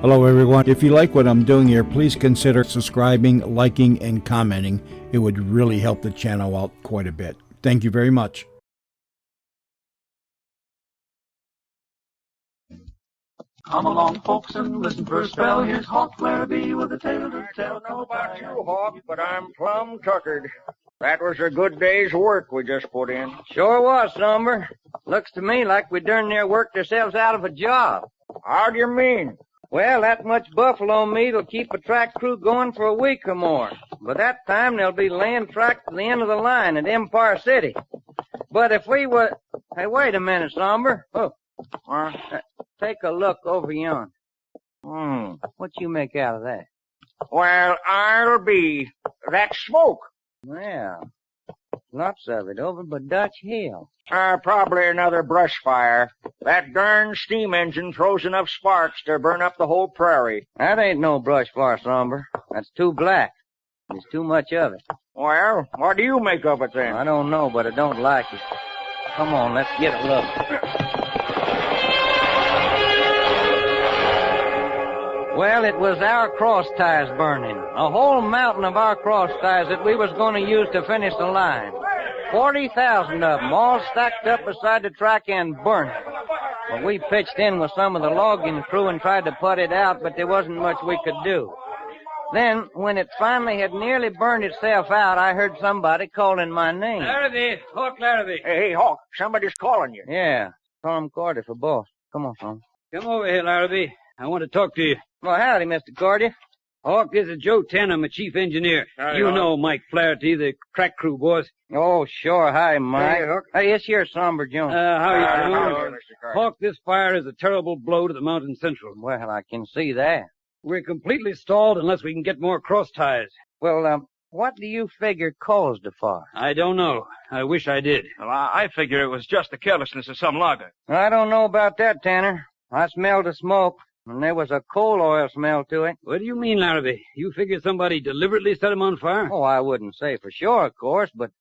Hello everyone. If you like what I'm doing here, please consider subscribing, liking, and commenting. It would really help the channel out quite a bit. Thank you very much. Come along, folks, and listen for a spell. Here's Hawk Larabee with a tale to tell. I don't know about you, Hawk, but I'm plumb tuckered. That was a good day's work we just put in. Sure was, Somber. Looks to me like we darn near worked ourselves out of a job. How do you mean? Well, that much buffalo meat will keep a track crew going for a week or more. By that time, there'll be land tracked to the end of the line at Empire City. But if we were... Hey, wait a minute, Somber. Oh, take a look over yonder. What you make out of that? Well, I'll be. That's smoke. Well, lots of it over by Dutch Hill. Probably another brush fire. That darn steam engine throws enough sparks to burn up the whole prairie. That ain't no brush fire, Somber. That's too black. There's too much of it. Well, what do you make of it then? I don't know, but I don't like it. Come on, let's get a look. Well, it was our cross ties burning. A whole mountain of our cross ties that we was going to use to finish the line. 40,000 of them, all stacked up beside the track and burning. Well, we pitched in with some of the logging crew and tried to put it out, but there wasn't much we could do. Then, when it finally had nearly burned itself out, I heard somebody calling my name. Larabee, Hawk Larabee. Hey, Hawk, somebody's calling you. Yeah, Tom Cordy for boss. Come on, Tom. Come over here, Larabee. I want to talk to you. Well, howdy, Mr. Cordy. Hawk, this is Joe Tanner, my chief engineer. Howdy, you Hawk. know Mike Flaherty, the crack crew boss. Oh, sure. Hi, Mike. Hey, Hook. Hey, it's your Somber Jones. How are you How doing? are you, Mr. Carter? Hawk, this fire is a terrible blow to the Mountain Central. Well, I can see that. We're completely stalled unless we can get more cross ties. Well, what do you figure caused the fire? I don't know. I wish I did. Well, I figure it was just the carelessness of some logger. I don't know about that, Tanner. I smelled the smoke, and there was a coal oil smell to it. What do you mean, Larabee? You figure somebody deliberately set him on fire? Oh, I wouldn't say for sure, of course, but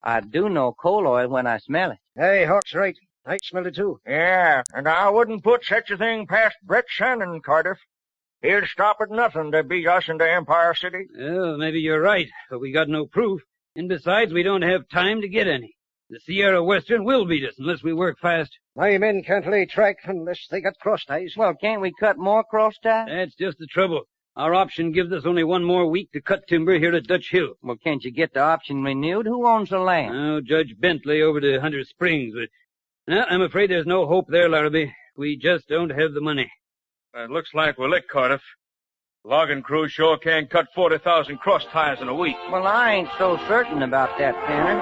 I do know coal oil when I smell it. Hey, Hawk's right. I smelled it too. Yeah, and I wouldn't put such a thing past Brett Shannon, Cardiff. He'll stop at nothing to beat us into Empire City. Well, maybe you're right, but we got no proof. And besides, we don't have time to get any. The Sierra Western will beat us unless we work fast. My men can't lay track unless they got cross ties. Well, can't we cut more cross ties? That's just the trouble. Our option gives us only one more week to cut timber here at Dutch Hill. Well, can't you get the option renewed? Who owns the land? Oh, Judge Bentley over to Hunter Springs, but I'm afraid there's no hope there, Larabee. We just don't have the money. It looks like we're licked, Cardiff. Logging crew sure can't cut 40,000 cross ties in a week. Well, I ain't so certain about that, Tanner.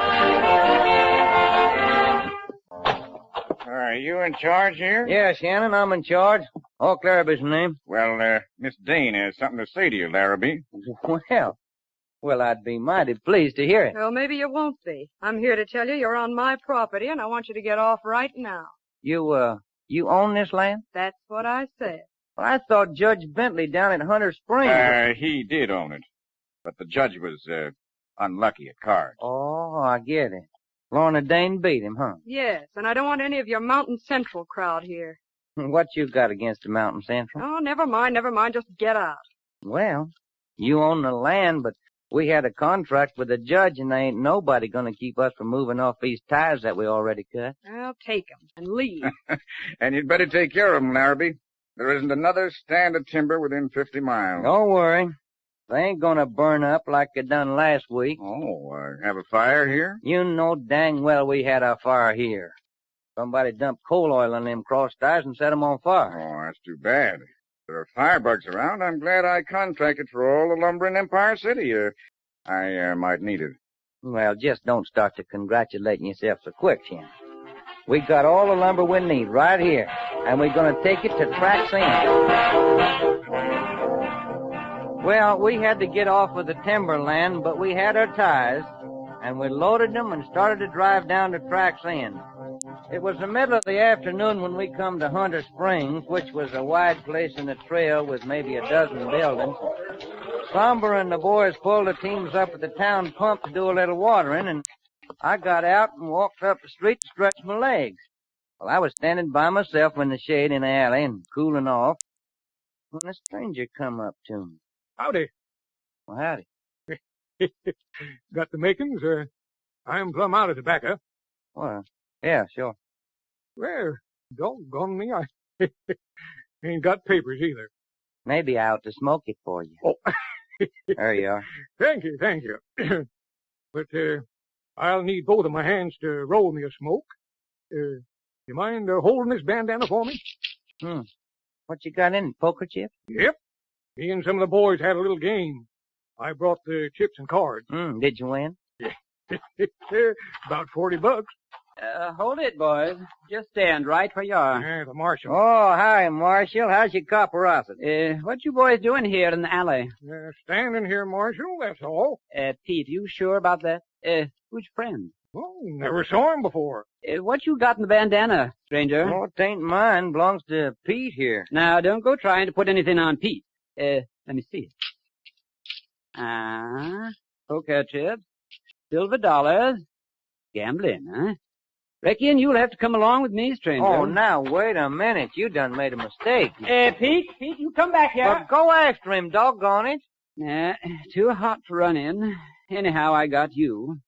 Are you in charge here? Yeah, Shannon, I'm in charge. Hawk Larabee's name. Well, Miss Dane has something to say to you, Larabee. Well, I'd be mighty pleased to hear it. Well, maybe you won't be. I'm here to tell you you're on my property, and I want you to get off right now. You own this land? That's what I said. Well, I thought Judge Bentley down at Hunter Springs. He did own it, but the judge was, unlucky at cards. Oh, I get it. Lorna Dane beat him, huh? Yes, and I don't want any of your Mountain Central crowd here. What you got against the Mountain Central? Oh, never mind, just get out. Well, you own the land, but we had a contract with the judge, and there ain't nobody gonna keep us from moving off these ties that we already cut. Well, take 'em and leave. And you'd better take care of 'em, Larabee. There isn't another stand of timber within 50 miles. Don't worry. They ain't gonna burn up like they done last week. Have a fire here? You know dang well we had our fire here. Somebody dumped coal oil on them cross ties and set 'em on fire. Oh, that's too bad. If there are firebugs around, I'm glad I contracted for all the lumber in Empire City. I might need it. Well, just don't start to congratulating yourself so quick, Shannon. We got all the lumber we need right here, and we're gonna take it to Track's End. Well, we had to get off of the timberland, but we had our ties, and we loaded them and started to drive down to Track's End. It was the middle of the afternoon when we come to Hunter Springs, which was a wide place in the trail with maybe a dozen buildings. Somber and the boys pulled the teams up at the town pump to do a little watering, and I got out and walked up the street to stretch my legs. Well, I was standing by myself in the shade in the alley and cooling off when the stranger come up to me. Howdy. Well, howdy. Got the makings? I'm plumb out of tobacco. Well, yeah, sure. Well, doggone me, I ain't got papers either. Maybe I ought to smoke it for you. Oh. There you are. Thank you. But, I'll need both of my hands to roll me a smoke. You mind holding this bandana for me? What you got in it, poker chip? Yep. Me and some of the boys had a little game. I brought the chips and cards. Did you win? About $40. Hold it, boys. Just stand right where you are. Yeah, the marshal. Oh, hi, Marshal. How's your copperosity? What you boys doing here in the alley? Standing here, Marshal, that's all. Pete, you sure about that? Who's your friend? Oh, never saw him before. What you got in the bandana, stranger? Oh, it ain't mine. Belongs to Pete here. Now, don't go trying to put anything on Pete. Let me see it. Poker chips, silver dollars, gambling, huh? Reckon you'll have to come along with me, stranger. Oh, now, wait a minute. You done made a mistake. Pete, you come back here. But go after him, doggone it. Too hot to run in. Anyhow, I got you.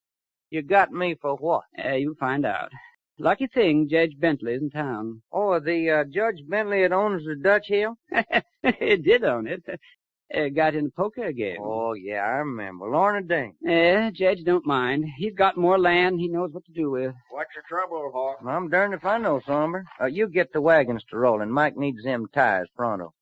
You got me for what? You'll find out. Lucky thing Judge Bentley's in town. Oh, the Judge Bentley that owns the Dutch Hill? He did own it. Got in the poker game. Oh, yeah, I remember. Lorna Dane. Judge don't mind. He's got more land he knows what to do with. What's your trouble, Hawk? I'm darned if I know, Somber. You get the wagons to rolling. Mike needs them tires pronto.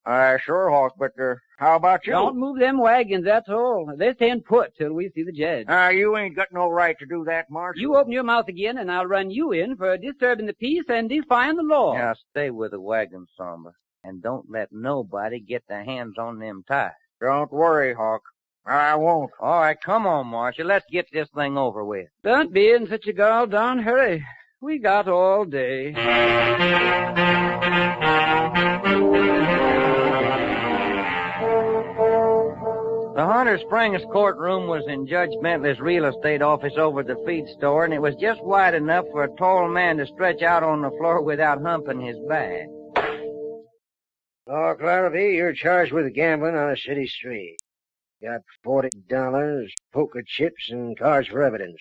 Sure, Hawk, but, how about you? Don't move them wagons, that's all. They're staying put till we see the judge. You ain't got no right to do that, Marshal. You open your mouth again, and I'll run you in for disturbing the peace and defying the law. Now, stay with the wagons, Somber. And don't let nobody get their hands on them tires. Don't worry, Hawk. I won't. All right, come on, Marshal. Let's get this thing over with. Don't be in such a gall darn hurry. We got all day. The Hunter Springs courtroom was in Judge Bentley's real estate office over at the feed store, and it was just wide enough for a tall man to stretch out on the floor without humping his bag. Oh, Larabee, you're charged with gambling on a city street. Got $40, poker chips, and cards for evidence.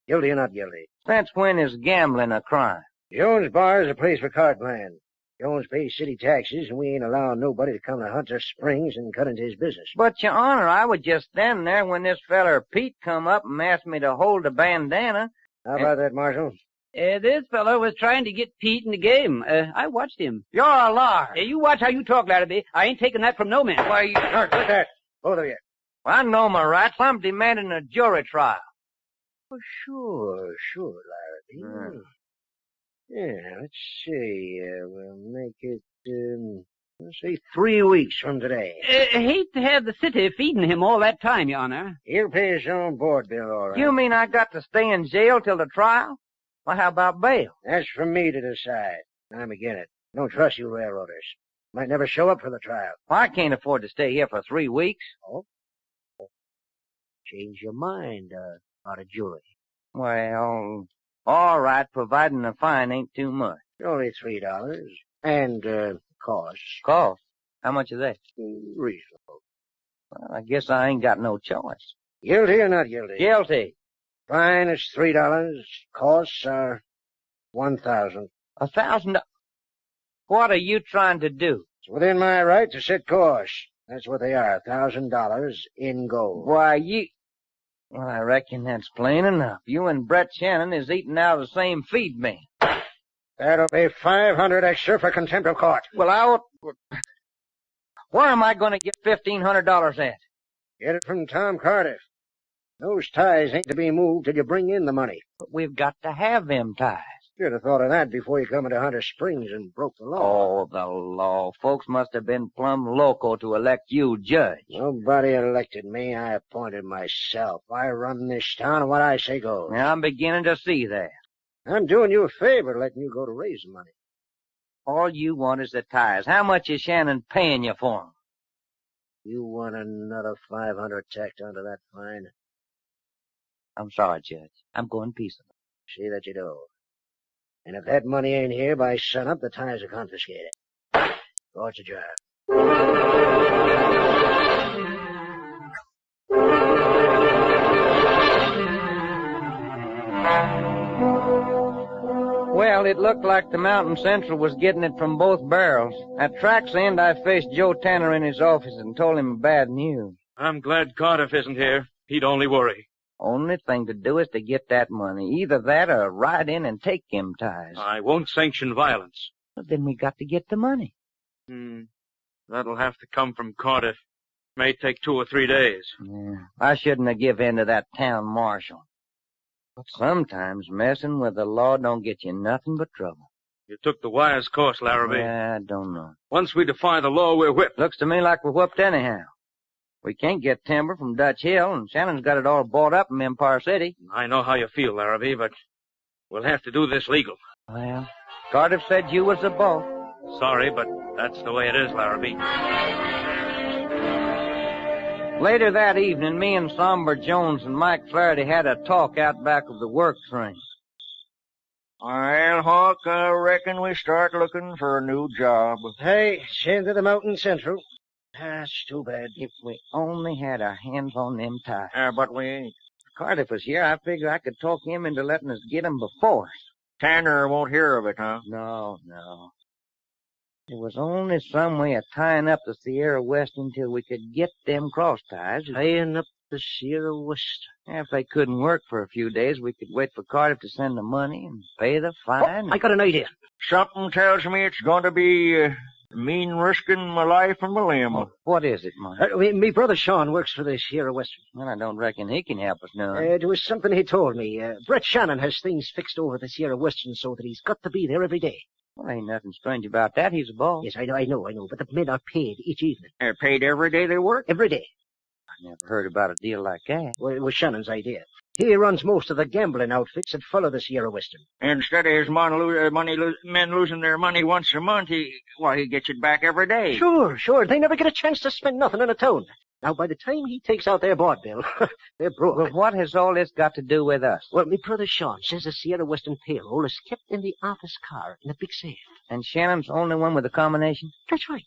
Guilty or not guilty? Since when is gambling a crime? Jones Bar is a place for card playing. Jones pays city taxes, and we ain't allowing nobody to come to Hunter Springs and cut into his business. But, Your Honor, I was just standing there when this feller Pete come up and asked me to hold the bandana. How about that, Marshal? This fellow was trying to get Pete in the game. I watched him. You're a liar. You watch how you talk, Larabee. I ain't taking that from no man. Why, Quit that, both of you. I know my rights. I'm demanding a jury trial. Oh, sure, Larabee. Yeah, let's see. We'll make it, let's say 3 weeks from today. Hate to have the city feeding him all that time, Your Honor. He'll pay his own board bill, all right. You mean I got to stay in jail till the trial? Well, how about bail? That's for me to decide. I'm again it. Don't trust you railroaders. Might never show up for the trial. Well, I can't afford to stay here for 3 weeks. Oh? Change your mind, about a jury. Well, all right, providing the fine ain't too much. Only $3. And, costs. Cost? How much is that? Reasonable. Well, I guess I ain't got no choice. Guilty or not guilty? Guilty. Fine is $3. Costs are $1,000. $1,000? What are you trying to do? It's within my right to set costs. That's what they are, $1,000 in gold. Why, well, I reckon that's plain enough. You and Brett Shannon is eating out of the same feed bin. That'll be $500 extra for contempt of court. Well, where am I going to get $1,500 at? Get it from Tom Cardiff. Those ties ain't to be moved till you bring in the money. But we've got to have them ties. Should have thought of that before you come into Hunter Springs and broke the law. Oh, the law. Folks must have been plumb loco to elect you judge. Nobody elected me. I appointed myself. I run this town, and what I say goes. Now, I'm beginning to see that. I'm doing you a favor letting you go to raise the money. All you want is the ties. How much is Shannon paying you for them? You want another $500 tacked onto that fine? I'm sorry, Judge. I'm going peaceable. See that you do. And if that money ain't here by sunup, the ties are confiscated. Go at your job. Well, it looked like the Mountain Central was getting it from both barrels. At track's end, I faced Joe Tanner in his office and told him bad news. I'm glad Cardiff isn't here. He'd only worry. Only thing to do is to get that money. Either that or ride in and take them ties. I won't sanction violence. But then we got to get the money. That'll have to come from Cardiff. May take 2 or 3 days. Yeah, I shouldn't have give in to that town marshal. But sometimes messing with the law don't get you nothing but trouble. You took the wise course, Larabee. Yeah, I don't know. Once we defy the law, we're whipped. Looks to me like we're whooped anyhow. We can't get timber from Dutch Hill, and Shannon's got it all bought up in Empire City. I know how you feel, Larabee, but we'll have to do this legal. Well, Cardiff said you was the boss. Sorry, but that's the way it is, Larabee. Later that evening, me and Somber Jones and Mike Flaherty had a talk out back of the works ring. Well, Hawk, I reckon we start looking for a new job. Hey, send to the Mountain Central. That's too bad. If we only had our hands on them ties. But we ain't. If Cardiff was here, I figure I could talk him into letting us get 'em before us. Tanner won't hear of it, huh? No. There was only some way of tying up the Sierra West until we could get them cross ties. Tying up the Sierra West. If they couldn't work for a few days, we could wait for Cardiff to send the money and pay the fine. Oh, I got an idea. Something tells me it's going to be mean risking my life and my limb. What is it, Mike? Me brother Sean works for the Sierra Western. Well, I don't reckon he can help us none. There was something he told me. Brett Shannon has things fixed over the Sierra Western so that he's got to be there every day. Well, ain't nothing strange about that. He's a boss. Yes, I know. But the men are paid each evening. They're paid every day they work? Every day. I never heard about a deal like that. Well, it was Shannon's idea. He runs most of the gambling outfits that follow the Sierra Western. Instead of his men losing their money once a month, he gets it back every day. Sure. They never get a chance to spend nothing in a town. Now, by the time he takes out their board bill, they're broke. Well, what has all this got to do with us? Well, me brother Sean says the Sierra Western payroll is kept in the office car in a big safe. And Shannon's the only one with a combination? That's right.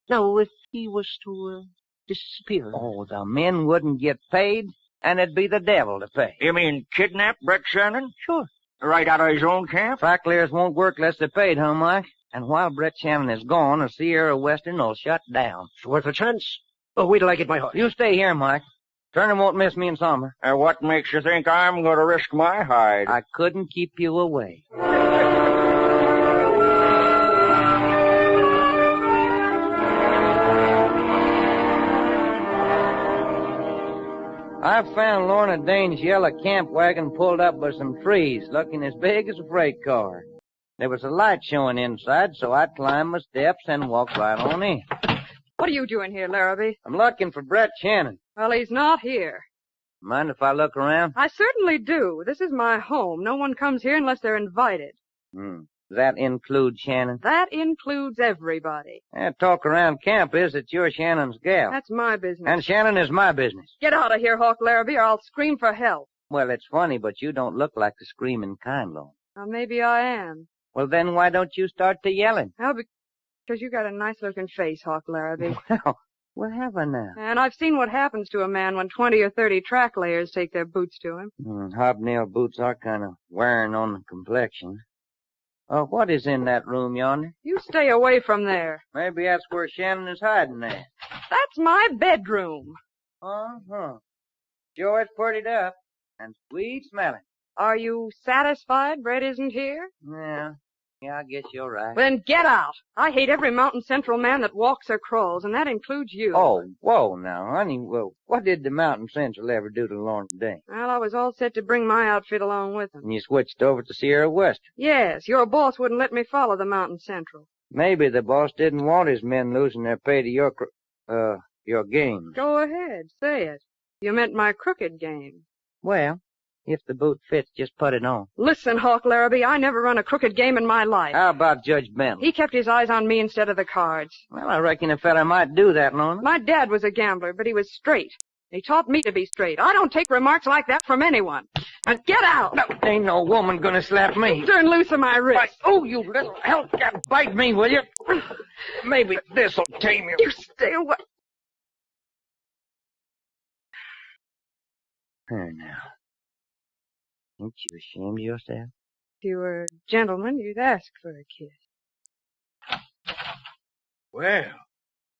Now, if he was to disappear... Oh, the men wouldn't get paid, and it'd be the devil to pay. You mean kidnap Brett Shannon? Sure. Right out of his own camp? Track layers won't work unless they're paid, huh, Mike? And while Brett Shannon is gone, the Sierra Western will shut down. It's worth a chance. Oh, wait till I get my horse. You stay here, Mike. Turner won't miss me in summer. What makes you think I'm going to risk my hide? I couldn't keep you away. I found Lorna Dane's yellow camp wagon pulled up by some trees, looking as big as a freight car. There was a light showing inside, so I climbed my steps and walked right on in. What are you doing here, Larabee? I'm looking for Brett Shannon. Well, he's not here. Mind if I look around? I certainly do. This is my home. No one comes here unless they're invited. Does that include Shannon? That includes everybody. That talk around camp is that you're Shannon's gal. That's my business. And Shannon is my business. Get out of here, Hawk Larabee, or I'll scream for help. Well, it's funny, but you don't look like the screaming kind, Lord. Well, maybe I am. Well, then why don't you start to yelling? Well, because you got a nice-looking face, Hawk Larabee. Well, what have I now? And I've seen what happens to a man when 20 or 30 track layers take their boots to him. Hobnail boots are kind of wearing on the complexion. What is in that room yonder? You stay away from there. Maybe that's where Shannon is hiding there. That's my bedroom. Uh-huh. Sure, it's prettied up and sweet smelling. Are you satisfied Brett isn't here? Yeah, I guess you're right. Then get out. I hate every Mountain Central man that walks or crawls, and that includes you. Oh, whoa now, honey. Well, what did the Mountain Central ever do to Lorna Dane? Well, I was all set to bring my outfit along with them. And you switched over to Sierra Western? Yes, your boss wouldn't let me follow the Mountain Central. Maybe the boss didn't want his men losing their pay to your games. Go ahead, say it. You meant my crooked game. Well, if the boot fits, just put it on. Listen, Hawk Larabee, I never run a crooked game in my life. How about Judge Bentley? He kept his eyes on me instead of the cards. Well, I reckon a fella might do that, Lorna. My dad was a gambler, but he was straight. He taught me to be straight. I don't take remarks like that from anyone. Get out! No, ain't no woman gonna slap me. Turn loose of my wrist. Oh, you little help! Bite me, will you? Maybe this'll tame you. You stay away. Here now. Ain't you ashamed of yourself? If you were a gentleman, you'd ask for a kiss. Well,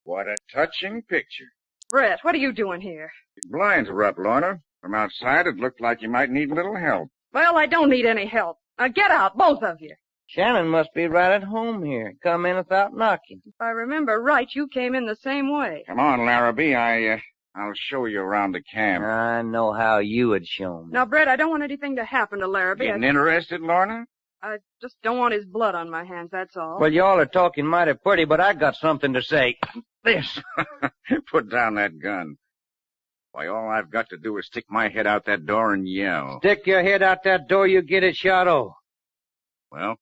what a touching picture. Brett, what are you doing here? Your blinds are up, Lorna. From outside, it looked like you might need a little help. Well, I don't need any help. Now get out, both of you. Shannon must be right at home here. Come in without knocking. If I remember right, you came in the same way. Come on, Larabee. I'll show you around the camp. I know how you would show me. Now, Brett, I don't want anything to happen to Larabee. Getting interested, Lorna? I just don't want his blood on my hands, that's all. Well, y'all are talking mighty pretty, but I got something to say. This. Put down that gun. Why, all I've got to do is stick my head out that door and yell. Stick your head out that door, you get it shot off. Well,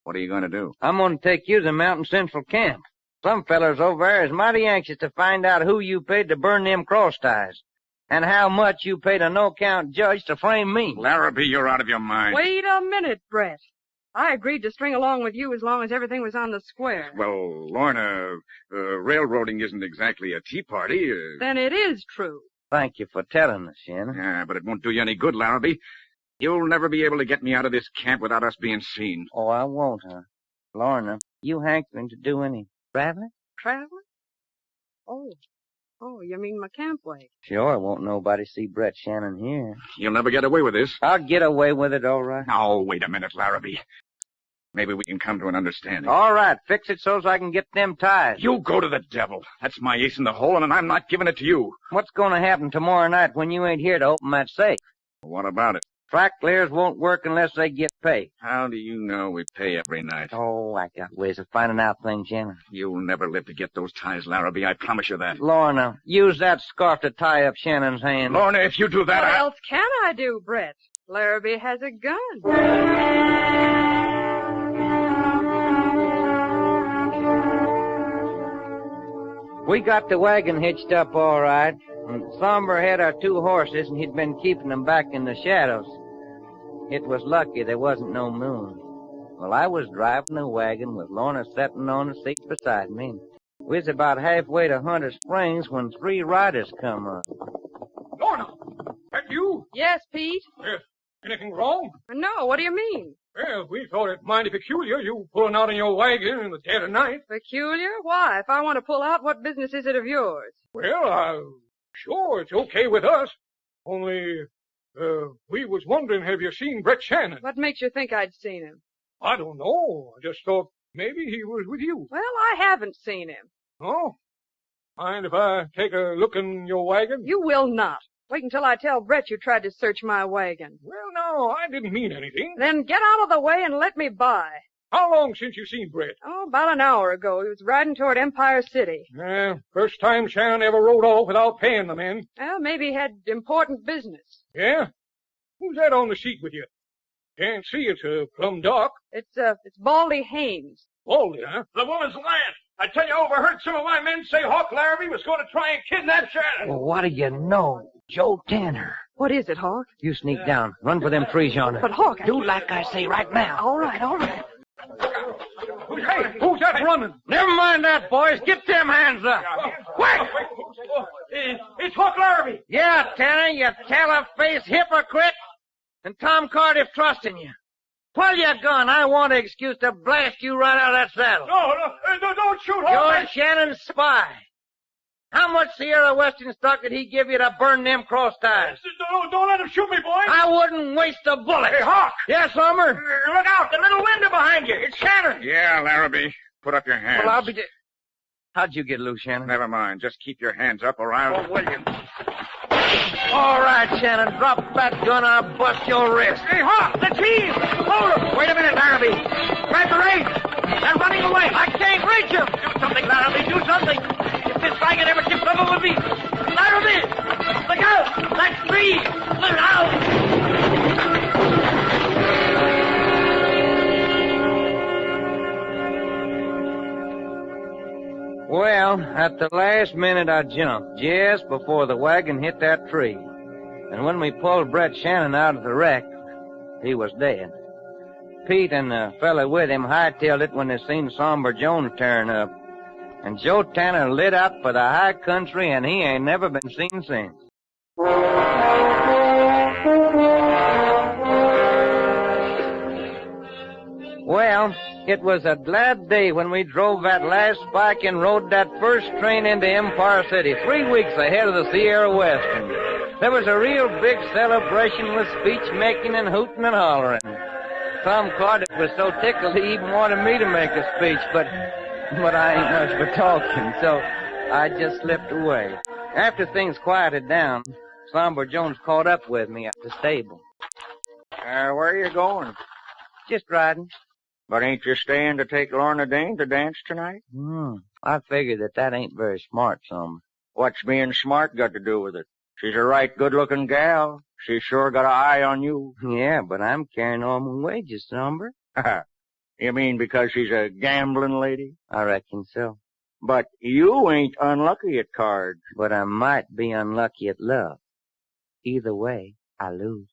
what are you going to do? I'm going to take you to Mountain Central Camp. Some fellers over there is mighty anxious to find out who you paid to burn them cross ties, and how much you paid a no-count judge to frame me. Larabee, you're out of your mind. Wait a minute, Brett. I agreed to string along with you as long as everything was on the square. Well, Lorna, railroading isn't exactly a tea party. Then it is true. Thank you for telling us, Shannon. Yeah, but it won't do you any good, Larabee. You'll never be able to get me out of this camp without us being seen. Oh, I won't, huh? Lorna, you hankering to do any traveling? Traveling? Oh, you mean my camp wagon? Sure, won't nobody see Brett Shannon here. You'll never get away with this. I'll get away with it, all right. Oh, wait a minute, Larabee. Maybe we can come to an understanding. All right, fix it so's I can get them ties. You go to the devil. That's my ace in the hole, and I'm not giving it to you. What's going to happen tomorrow night when you ain't here to open that safe? What about it? Track clears won't work unless they get paid. How do you know we pay every night? Oh, I got ways of finding out things, Shannon. You'll never live to get those ties, Larabee. I promise you that. Lorna, use that scarf to tie up Shannon's hand. Lorna, if you do that, What else can I do, Brett? Larabee has a gun. We got the wagon hitched up all right. And Somber had our two horses, and he'd been keeping them back in the shadows. It was lucky there wasn't no moon. Well, I was driving the wagon with Lorna sitting on the seat beside me. We was about halfway to Hunter Springs when 3 riders come up. Lorna, that you? Yes, Pete? Anything wrong? No, what do you mean? Well, we thought it mighty peculiar, you pulling out in your wagon in the dead of night. Peculiar? Why? If I want to pull out, what business is it of yours? Well, sure, it's okay with us. Only, we was wondering, have you seen Brett Shannon? What makes you think I'd seen him? I don't know. I just thought maybe he was with you. Well, I haven't seen him. Oh? Mind if I take a look in your wagon? You will not. Wait until I tell Brett you tried to search my wagon. Well, no, I didn't mean anything. Then get out of the way and let me by. How long since you seen Brett? Oh, about an hour ago. He was riding toward Empire City. First time Shannon ever rode off without paying the men. Well, maybe he had important business. Yeah? Who's that on the seat with you? Can't see, it's plumb dark. It's Baldy Haynes. Baldy, huh? The woman's lying. I tell you, I overheard some of my men say Hawk Larabee was going to try and kidnap Shannon. Well, what do you know? Joe Tanner. What is it, Hawk? You sneak down. Run for them trees yonder. But, Hawk, do like I say right now. All right. Hey, who's that running? Never mind that, boys. Get them hands up. Quick! It's Hawk Larabee. Yeah, Tanner, you tailor-faced hypocrite. And Tom Cardiff trusting you. Pull your gun. I want an excuse to blast you right out of that saddle. No, don't shoot, Hawk. You're Shannon's spy. How much Sierra Western stock did he give you to burn them cross ties? Don't let him shoot me, boy. I wouldn't waste a bullet. Hey, Hawk. Yes, Summer. Look out. The little window behind you. It's Shannon. Yeah, Larabee. Put up your hands. Well, I'll be... How'd you get loose, Shannon? Never mind. Just keep your hands up or I'll... Oh, will you? All right, Shannon. Drop that gun. I'll bust your wrist. Hey, Hawk. The team. Hold him. Wait a minute, Larabee. Grab the reins. They're running away. I can't reach them. Do something, Larabee. Do something. If this wagon ever tips over with me, Larabee, look out! That's me! Look out! Well, at the last minute I jumped, just before the wagon hit that tree. And when we pulled Brett Shannon out of the wreck, he was dead. Pete and the fella with him hightailed it when they seen Somber Jones turn up. And Joe Tanner lit out for the high country, and he ain't never been seen since. Well, it was a glad day when we drove that last spike and rode that first train into Empire City, 3 weeks ahead of the Sierra Western. There was a real big celebration with speech-making and hooting and hollering. Tom Cardiff was so tickled he even wanted me to make a speech, but I ain't much for talking, so I just slipped away. After things quieted down, Somber Jones caught up with me at the stable. Where are you going? Just riding. But ain't you staying to take Lorna Dane to dance tonight? I figured that ain't very smart, Somber. What's being smart got to do with it? She's a right good-looking gal. She's sure got an eye on you. Yeah, but I'm carrying all my wages, Somber. You mean because she's a gambling lady? I reckon so. But you ain't unlucky at cards. But I might be unlucky at love. Either way, I lose.